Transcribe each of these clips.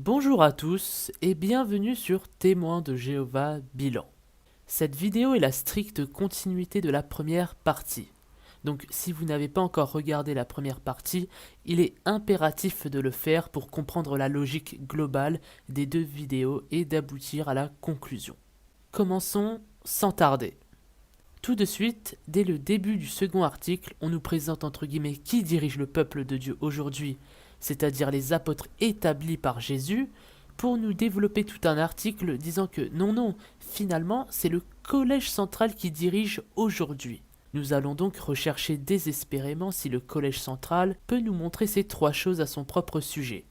Bonjour à tous et bienvenue sur Témoins de Jéhovah Bilan. Cette vidéo est la stricte continuité de la première partie. Donc si vous n'avez pas encore regardé la première partie, il est impératif de le faire pour comprendre la logique globale des deux vidéos et d'aboutir à la conclusion. Commençons sans tarder. Tout de suite, dès le début du second article, on nous présente entre guillemets qui dirige le peuple de Dieu aujourd'hui, c'est-à-dire les apôtres établis par Jésus, pour nous développer tout un article disant que non, finalement, c'est le collège central qui dirige aujourd'hui. Nous allons donc rechercher désespérément si le collège central peut nous montrer ces trois choses à son propre sujet.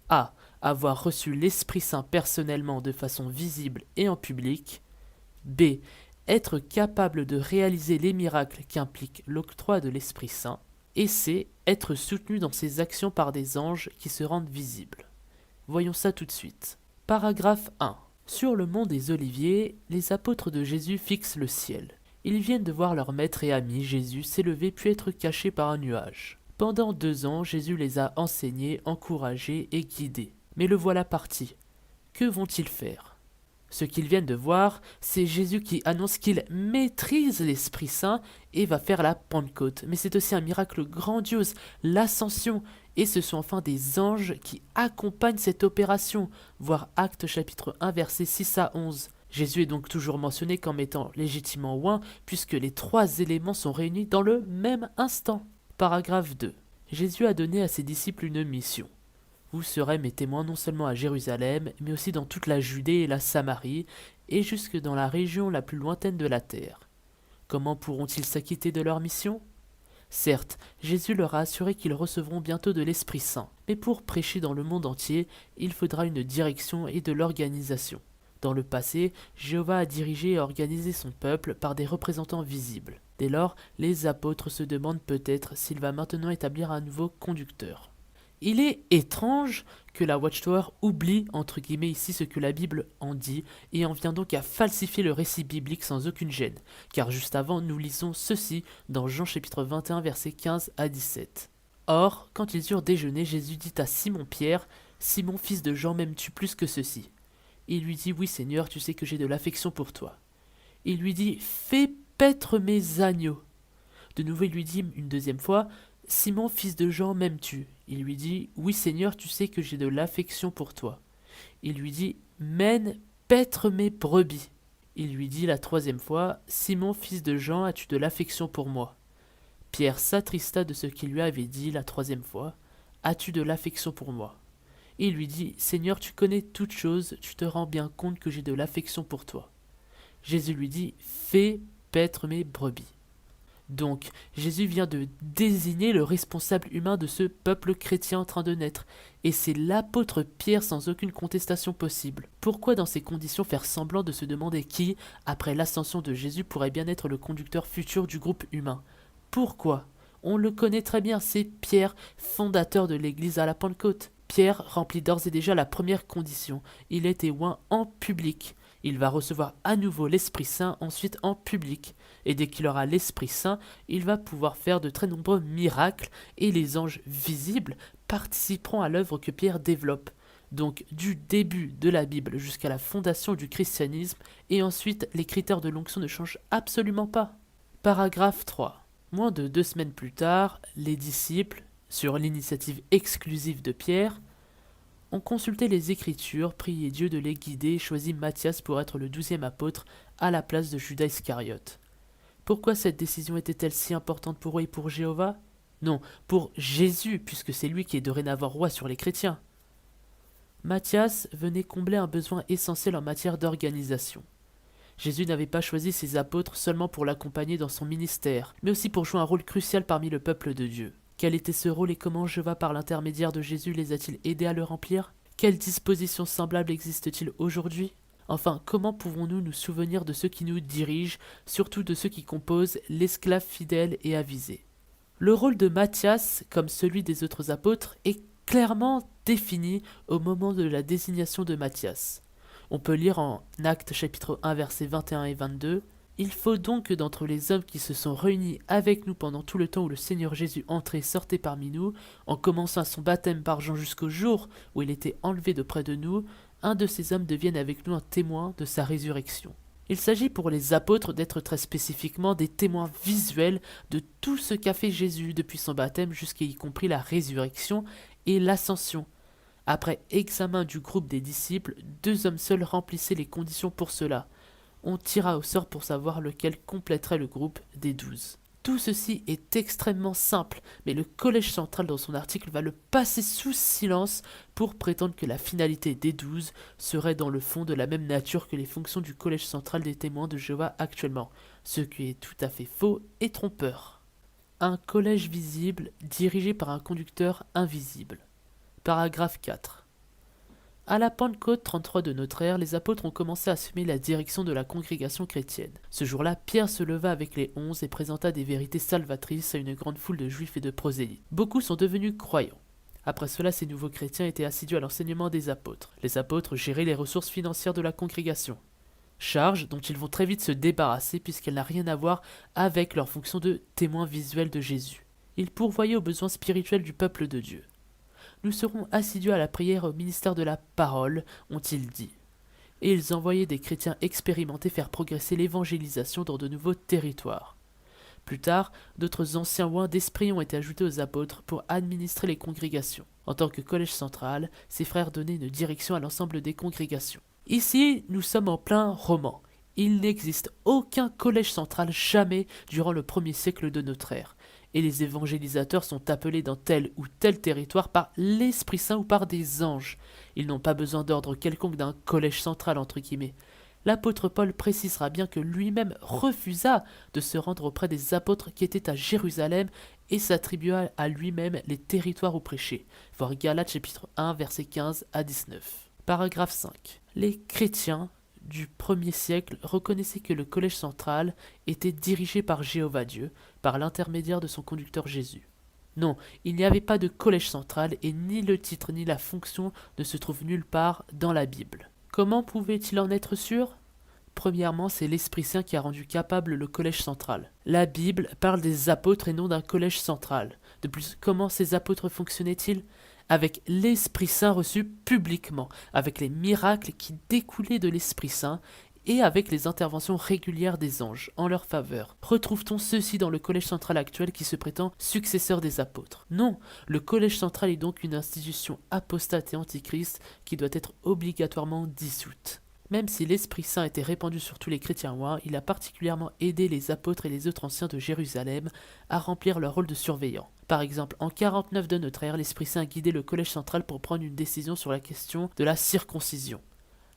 A. Avoir reçu l'Esprit Saint personnellement de façon visible et en public. B. Être capable de réaliser les miracles qu'implique l'octroi de l'Esprit Saint, et C. Être soutenu dans ses actions par des anges qui se rendent visibles. Voyons ça tout de suite. Paragraphe 1. Sur le mont des Oliviers, les apôtres de Jésus fixent le ciel. Ils viennent de voir leur maître et ami Jésus s'élever puis être caché par un nuage. Pendant 2 ans, Jésus les a enseignés, encouragés et guidés. Mais le voilà parti. Que vont-ils faire ? Ce qu'ils viennent de voir, c'est Jésus qui annonce qu'il maîtrise l'Esprit Saint et va faire la Pentecôte. Mais c'est aussi un miracle grandiose, l'Ascension. Et ce sont enfin des anges qui accompagnent cette opération, voir Actes chapitre 1 versets 6 à 11. Jésus est donc toujours mentionné comme étant légitimement oint, puisque les 3 éléments sont réunis dans le même instant. Paragraphe 2. Jésus a donné à ses disciples une mission. Vous serez mes témoins non seulement à Jérusalem, mais aussi dans toute la Judée et la Samarie, et jusque dans la région la plus lointaine de la terre. Comment pourront-ils s'acquitter de leur mission ? Certes, Jésus leur a assuré qu'ils recevront bientôt de l'Esprit Saint, mais pour prêcher dans le monde entier, il faudra une direction et de l'organisation. Dans le passé, Jéhovah a dirigé et organisé son peuple par des représentants visibles. Dès lors, les apôtres se demandent peut-être s'il va maintenant établir un nouveau conducteur. Il est étrange que la Watchtower oublie entre guillemets ici ce que la Bible en dit et en vient donc à falsifier le récit biblique sans aucune gêne, car juste avant nous lisons ceci dans Jean chapitre 21 versets 15 à 17. Or, quand ils eurent déjeuné, Jésus dit à Simon-Pierre, « Simon, fils de Jean, m'aimes-tu plus que ceci ?» Il lui dit, « Oui Seigneur, tu sais que j'ai de l'affection pour toi. » Il lui dit, « Fais paître mes agneaux. » De nouveau il lui dit une deuxième fois, « Simon, fils de Jean, m'aimes-tu » Il lui dit, « Oui Seigneur, tu sais que j'ai de l'affection pour toi. » Il lui dit, « Mène paître mes brebis. » Il lui dit la 3e fois, « Simon, fils de Jean, as-tu de l'affection pour moi ?» Pierre s'attrista de ce qu'il lui avait dit la 3e fois, « As-tu de l'affection pour moi ?» Il lui dit, « Seigneur, tu connais toutes choses, tu te rends bien compte que j'ai de l'affection pour toi. » Jésus lui dit, « Fais paître mes brebis. » Donc, Jésus vient de désigner le responsable humain de ce peuple chrétien en train de naître, et c'est l'apôtre Pierre sans aucune contestation possible. Pourquoi dans ces conditions faire semblant de se demander qui, après l'ascension de Jésus, pourrait bien être le conducteur futur du groupe humain ? Pourquoi ? On le connaît très bien, c'est Pierre, fondateur de l'église à la Pentecôte. Pierre remplit d'ores et déjà la première condition, il est oint en public. Il va recevoir à nouveau l'Esprit Saint ensuite en public, et dès qu'il aura l'Esprit Saint, il va pouvoir faire de très nombreux miracles, et les anges visibles participeront à l'œuvre que Pierre développe. Donc du début de la Bible jusqu'à la fondation du christianisme, et ensuite les critères de l'onction ne changent absolument pas. Paragraphe 3. Moins de 2 semaines plus tard, les disciples, sur l'initiative exclusive de Pierre, ont consulté les Écritures, prié Dieu de les guider et choisi Matthias pour être le 12e apôtre à la place de Judas Iscariote. Pourquoi cette décision était-elle si importante pour eux et pour Jéhovah ? Non, pour Jésus, puisque c'est lui qui est dorénavant roi sur les chrétiens. Matthias venait combler un besoin essentiel en matière d'organisation. Jésus n'avait pas choisi ses apôtres seulement pour l'accompagner dans son ministère, mais aussi pour jouer un rôle crucial parmi le peuple de Dieu. Quel était ce rôle et comment Jéhovah, par l'intermédiaire de Jésus, les a-t-il aidés à le remplir ? Quelles dispositions semblables existent-ils aujourd'hui ? Enfin, comment pouvons-nous nous souvenir de ceux qui nous dirigent, surtout de ceux qui composent l'esclave fidèle et avisé ? Le rôle de Matthias, comme celui des autres apôtres, est clairement défini au moment de la désignation de Matthias. On peut lire en Actes chapitre 1 versets 21 et 22, Il faut donc que d'entre les hommes qui se sont réunis avec nous pendant tout le temps où le Seigneur Jésus entrait et sortait parmi nous, en commençant à son baptême par Jean jusqu'au jour où il était enlevé de près de nous, un de ces hommes devienne avec nous un témoin de sa résurrection. Il s'agit pour les apôtres d'être très spécifiquement des témoins visuels de tout ce qu'a fait Jésus depuis son baptême jusqu'à y compris la résurrection et l'ascension. Après examen du groupe des disciples, 2 hommes seuls remplissaient les conditions pour cela. On tira au sort pour savoir lequel compléterait le groupe des 12. Tout ceci est extrêmement simple, mais le Collège central dans son article va le passer sous silence pour prétendre que la finalité des 12 serait dans le fond de la même nature que les fonctions du Collège central des témoins de Jéhovah actuellement, ce qui est tout à fait faux et trompeur. Un collège visible dirigé par un conducteur invisible. Paragraphe 4. À la Pentecôte 33 de notre ère, les apôtres ont commencé à assumer la direction de la congrégation chrétienne. Ce jour-là, Pierre se leva avec les 11 et présenta des vérités salvatrices à une grande foule de juifs et de prosélytes. Beaucoup sont devenus croyants. Après cela, ces nouveaux chrétiens étaient assidus à l'enseignement des apôtres. Les apôtres géraient les ressources financières de la congrégation. Charge dont ils vont très vite se débarrasser puisqu'elle n'a rien à voir avec leur fonction de témoins visuels de Jésus. Ils pourvoyaient aux besoins spirituels du peuple de Dieu. Nous serons assidus à la prière au ministère de la parole, ont-ils dit. Et ils envoyaient des chrétiens expérimentés faire progresser l'évangélisation dans de nouveaux territoires. Plus tard, d'autres anciens oints d'esprit ont été ajoutés aux apôtres pour administrer les congrégations. En tant que collège central, ces frères donnaient une direction à l'ensemble des congrégations. Ici, nous sommes en plein roman. Il n'existe aucun collège central jamais durant le 1er siècle de notre ère. Et les évangélisateurs sont appelés dans tel ou tel territoire par l'Esprit Saint ou par des anges. Ils n'ont pas besoin d'ordre quelconque d'un collège central entre guillemets. L'apôtre Paul précisera bien que lui-même refusa de se rendre auprès des apôtres qui étaient à Jérusalem et s'attribua à lui-même les territoires où prêcher. Voir Galates chapitre 1 versets 15 à 19. Paragraphe 5. Les chrétiens du 1er siècle reconnaissaient que le collège central était dirigé par Jéhovah Dieu, par l'intermédiaire de son conducteur Jésus. Non, il n'y avait pas de collège central et ni le titre ni la fonction ne se trouvent nulle part dans la Bible. Comment pouvait-il en être sûr ? Premièrement, c'est l'Esprit Saint qui a rendu capable le collège central. La Bible parle des apôtres et non d'un collège central. De plus, comment ces apôtres fonctionnaient-ils ? Avec l'Esprit Saint reçu publiquement, avec les miracles qui découlaient de l'Esprit Saint et avec les interventions régulières des anges en leur faveur. Retrouve-t-on ceci dans le collège central actuel qui se prétend successeur des apôtres ? Non, le collège central est donc une institution apostate et antichrist qui doit être obligatoirement dissoute. Même si l'Esprit Saint était répandu sur tous les chrétiens oints, il a particulièrement aidé les apôtres et les autres anciens de Jérusalem à remplir leur rôle de surveillants. Par exemple, en 49 de notre ère, l'Esprit Saint a guidé le collège central pour prendre une décision sur la question de la circoncision.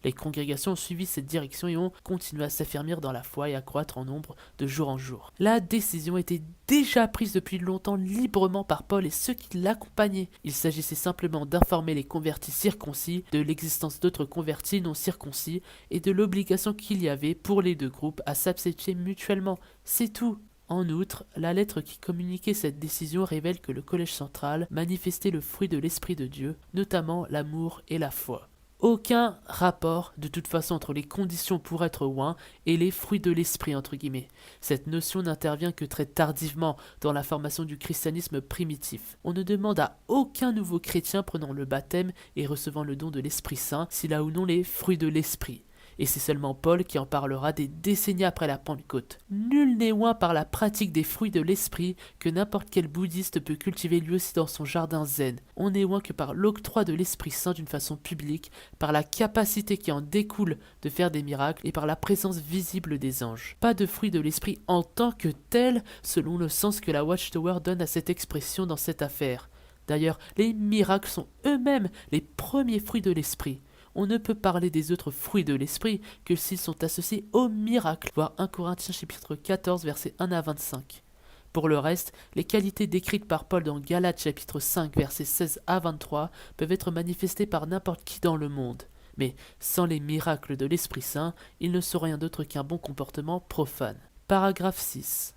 Les congrégations ont suivi cette direction et ont continué à s'affermir dans la foi et à croître en nombre de jour en jour. La décision était déjà prise depuis longtemps librement par Paul et ceux qui l'accompagnaient. Il s'agissait simplement d'informer les convertis circoncis de l'existence d'autres convertis non circoncis et de l'obligation qu'il y avait pour les deux groupes à s'accepter mutuellement. C'est tout. En outre, la lettre qui communiquait cette décision révèle que le collège central manifestait le fruit de l'Esprit de Dieu, notamment l'amour et la foi. Aucun rapport de toute façon entre les conditions pour être oint et les fruits de l'esprit entre guillemets. Cette notion n'intervient que très tardivement dans la formation du christianisme primitif. On ne demande à aucun nouveau chrétien prenant le baptême et recevant le don de l'Esprit Saint s'il a ou non les fruits de l'esprit. Et c'est seulement Paul qui en parlera des décennies après la Pentecôte. Nul n'est oint par la pratique des fruits de l'esprit que n'importe quel bouddhiste peut cultiver lui aussi dans son jardin zen. On n'est oint que par l'octroi de l'Esprit Saint d'une façon publique, par la capacité qui en découle de faire des miracles et par la présence visible des anges. Pas de fruits de l'esprit en tant que tel, selon le sens que la Watchtower donne à cette expression dans cette affaire. D'ailleurs, les miracles sont eux-mêmes les premiers fruits de l'esprit. On ne peut parler des autres fruits de l'esprit que s'ils sont associés au miracle, voir 1 Corinthiens chapitre 14 versets 1 à 25. Pour le reste, les qualités décrites par Paul dans Galates chapitre 5 versets 16 à 23 peuvent être manifestées par n'importe qui dans le monde. Mais sans les miracles de l'Esprit Saint, ils ne sont rien d'autre qu'un bon comportement profane. Paragraphe 6.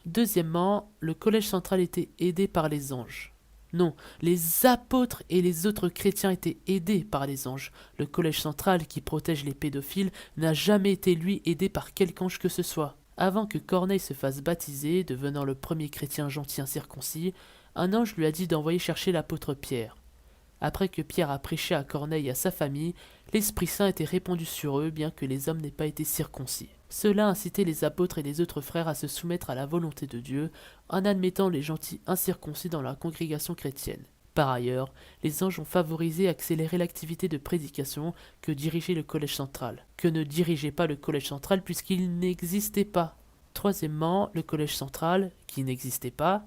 Deuxièmement, le collège central était aidé par les anges. Non, les apôtres et les autres chrétiens étaient aidés par les anges. Le collège central, qui protège les pédophiles, n'a jamais été lui aidé par quelque ange que ce soit. Avant que Corneille se fasse baptiser, devenant le premier chrétien gentil incirconcis, un ange lui a dit d'envoyer chercher l'apôtre Pierre. Après que Pierre a prêché à Corneille et à sa famille, l'Esprit Saint était répandu sur eux, bien que les hommes n'aient pas été circoncis. Cela incitait les apôtres et les autres frères à se soumettre à la volonté de Dieu, en admettant les gentils incirconcis dans la congrégation chrétienne. Par ailleurs, les anges ont favorisé et accéléré l'activité de prédication que dirigeait le collège central, que ne dirigeait pas le collège central puisqu'il n'existait pas. Troisièmement, le collège central, qui n'existait pas,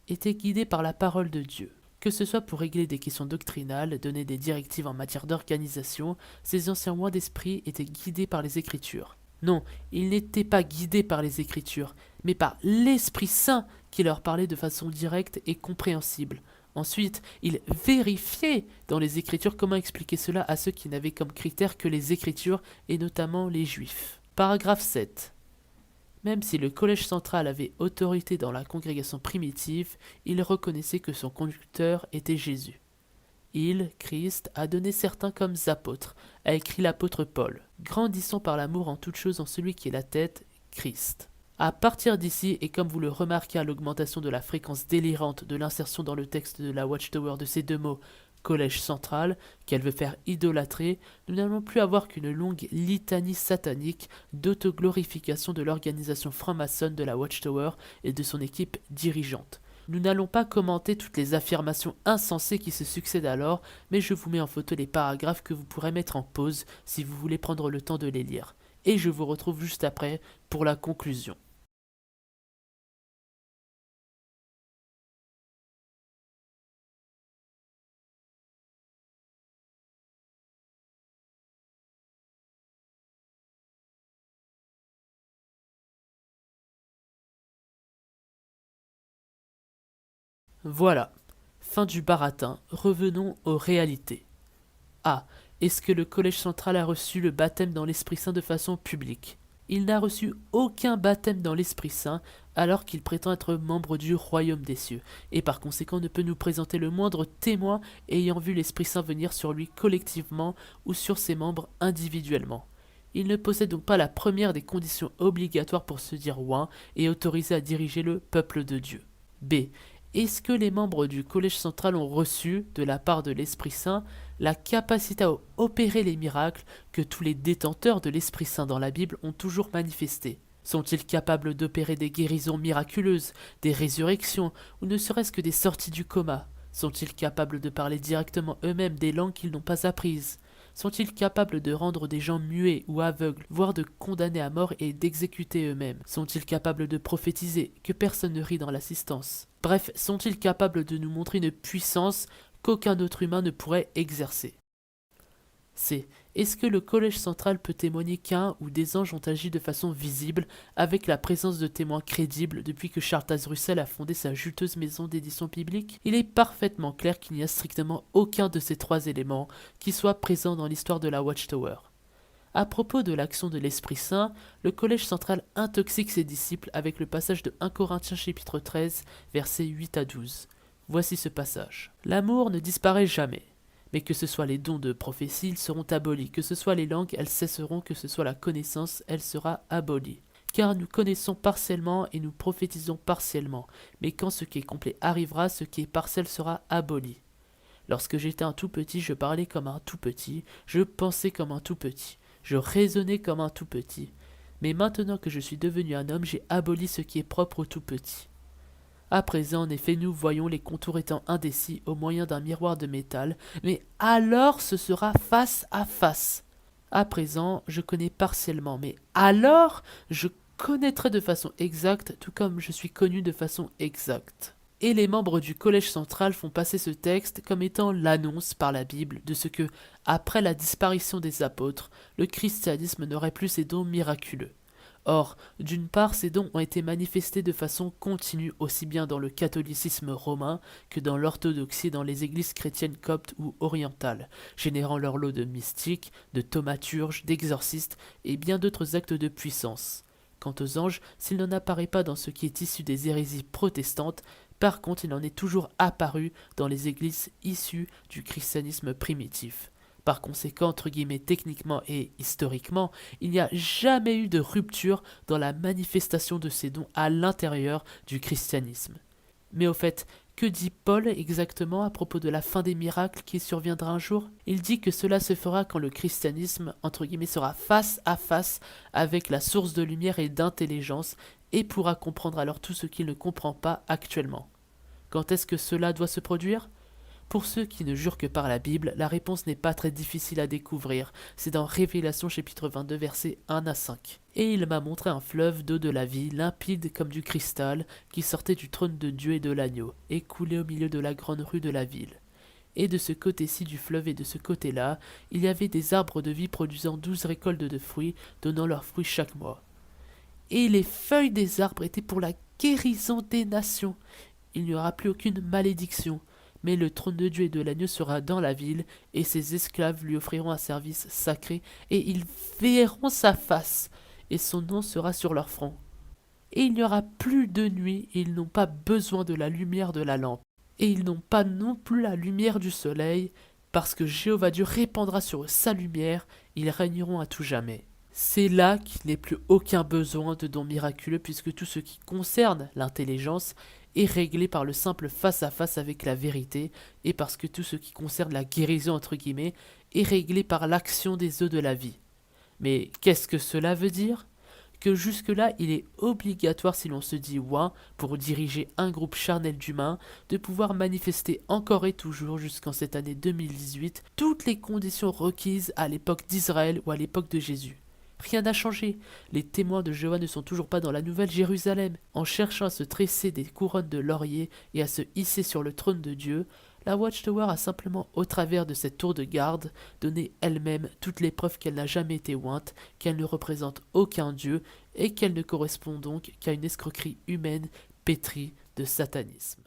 était guidé par la parole de Dieu. Que ce soit pour régler des questions doctrinales, donner des directives en matière d'organisation, ces anciens moines d'esprit étaient guidés par les Écritures. Non, ils n'étaient pas guidés par les Écritures, mais par l'Esprit Saint qui leur parlait de façon directe et compréhensible. Ensuite, ils vérifiaient dans les Écritures comment expliquer cela à ceux qui n'avaient comme critère que les Écritures, et notamment les Juifs. Paragraphe 7. Même si le collège central avait autorité dans la congrégation primitive, il reconnaissait que son conducteur était Jésus. Il, Christ, a donné certains comme apôtres, a écrit l'apôtre Paul. Grandissons par l'amour en toute chose en celui qui est la tête, Christ. À partir d'ici, et comme vous le remarquez à l'augmentation de la fréquence délirante de l'insertion dans le texte de la Watchtower de ces deux mots, collège central, qu'elle veut faire idolâtrer, nous n'allons plus avoir qu'une longue litanie satanique d'autoglorification de l'organisation franc-maçonne de la Watchtower et de son équipe dirigeante. Nous n'allons pas commenter toutes les affirmations insensées qui se succèdent alors, mais je vous mets en photo les paragraphes que vous pourrez mettre en pause si vous voulez prendre le temps de les lire. Et je vous retrouve juste après pour la conclusion. Voilà, fin du baratin, revenons aux réalités. A. Est-ce que le Collège central a reçu le baptême dans l'Esprit Saint de façon publique? Il n'a reçu aucun baptême dans l'Esprit Saint alors qu'il prétend être membre du royaume des cieux, et par conséquent ne peut nous présenter le moindre témoin ayant vu l'Esprit Saint venir sur lui collectivement ou sur ses membres individuellement. Il ne possède donc pas la première des conditions obligatoires pour se dire oint et autorisé à diriger le peuple de Dieu. B. Est-ce que les membres du Collège central ont reçu, de la part de l'Esprit Saint, la capacité à opérer les miracles que tous les détenteurs de l'Esprit Saint dans la Bible ont toujours manifestés? Sont-ils capables d'opérer des guérisons miraculeuses, des résurrections, ou ne serait-ce que des sorties du coma? Sont-ils capables de parler directement eux-mêmes des langues qu'ils n'ont pas apprises? Sont-ils capables de rendre des gens muets ou aveugles, voire de condamner à mort et d'exécuter eux-mêmes? Sont-ils capables de prophétiser, que personne ne rit dans l'assistance? Bref, sont-ils capables de nous montrer une puissance qu'aucun autre humain ne pourrait exercer? C. Est-ce que le Collège central peut témoigner qu'un ou des anges ont agi de façon visible, avec la présence de témoins crédibles depuis que Charles Taze Russell a fondé sa juteuse maison d'édition biblique? Il est parfaitement clair qu'il n'y a strictement aucun de ces trois éléments qui soit présent dans l'histoire de la Watchtower. À propos de l'action de l'Esprit Saint, le Collège central intoxique ses disciples avec le passage de 1 Corinthiens chapitre 13, versets 8 à 12. Voici ce passage. L'amour ne disparaît jamais. Mais que ce soit les dons de prophétie, ils seront abolis. Que ce soit les langues, elles cesseront. Que ce soit la connaissance, elle sera abolie. Car nous connaissons partiellement et nous prophétisons partiellement. Mais quand ce qui est complet arrivera, ce qui est partiel sera aboli. Lorsque j'étais un tout petit, je parlais comme un tout petit. Je pensais comme un tout petit. Je raisonnais comme un tout petit. Mais maintenant que je suis devenu un homme, j'ai aboli ce qui est propre au tout petit. À présent, en effet, nous voyons les contours étant indécis au moyen d'un miroir de métal, mais alors ce sera face à face. À présent, je connais partiellement, mais alors je connaîtrai de façon exacte, tout comme je suis connu de façon exacte. Et les membres du Collège central font passer ce texte comme étant l'annonce par la Bible de ce que, après la disparition des apôtres, le christianisme n'aurait plus ses dons miraculeux. Or, d'une part, ces dons ont été manifestés de façon continue aussi bien dans le catholicisme romain que dans l'orthodoxie dans les églises chrétiennes coptes ou orientales, générant leur lot de mystiques, de thaumaturges, d'exorcistes et bien d'autres actes de puissance. Quant aux anges, s'il n'en apparaît pas dans ce qui est issu des hérésies protestantes, Par contre, il en est toujours apparu dans les églises issues du christianisme primitif. Par conséquent, entre guillemets, techniquement et historiquement, il n'y a jamais eu de rupture dans la manifestation de ces dons à l'intérieur du christianisme. Mais au fait, que dit Paul exactement à propos de la fin des miracles qui surviendra un jour? Il dit que cela se fera quand le christianisme, entre guillemets, sera face à face avec la source de lumière et d'intelligence et pourra comprendre alors tout ce qu'il ne comprend pas actuellement. Quand est-ce que cela doit se produire? Pour ceux qui ne jurent que par la Bible, la réponse n'est pas très difficile à découvrir. C'est dans Révélation chapitre 22 versets 1 à 5. Et il m'a montré un fleuve d'eau de la vie, limpide comme du cristal, qui sortait du trône de Dieu et de l'agneau, et coulait au milieu de la grande rue de la ville. Et de ce côté-ci du fleuve et de ce côté-là, il y avait des arbres de vie produisant 12 récoltes de fruits, donnant leurs fruits chaque mois. Et les feuilles des arbres étaient pour la guérison des nations. Il n'y aura plus aucune malédiction. Mais le trône de Dieu et de l'agneau sera dans la ville, et ses esclaves lui offriront un service sacré, et ils verront sa face, et son nom sera sur leur front. Et il n'y aura plus de nuit, et ils n'ont pas besoin de la lumière de la lampe, et ils n'ont pas non plus la lumière du soleil, parce que Jéhovah Dieu répandra sur eux sa lumière, ils régneront à tout jamais. C'est là qu'il n'est plus aucun besoin de dons miraculeux, puisque tout ce qui concerne l'intelligence est réglé par le simple face-à-face avec la vérité, et parce que tout ce qui concerne la guérison entre guillemets est réglé par l'action des eaux de la vie. Mais qu'est-ce que cela veut dire? Que jusque-là, il est obligatoire, si l'on se dit ouin, pour diriger un groupe charnel d'humains, de pouvoir manifester encore et toujours jusqu'en cette année 2018 toutes les conditions requises à l'époque d'Israël ou à l'époque de Jésus. Rien n'a changé. Les témoins de Jéhovah ne sont toujours pas dans la nouvelle Jérusalem. En cherchant à se tresser des couronnes de laurier et à se hisser sur le trône de Dieu, la Watchtower a simplement, au travers de cette tour de garde, donné elle-même toutes les preuves qu'elle n'a jamais été ointe, qu'elle ne représente aucun Dieu et qu'elle ne correspond donc qu'à une escroquerie humaine pétrie de satanisme.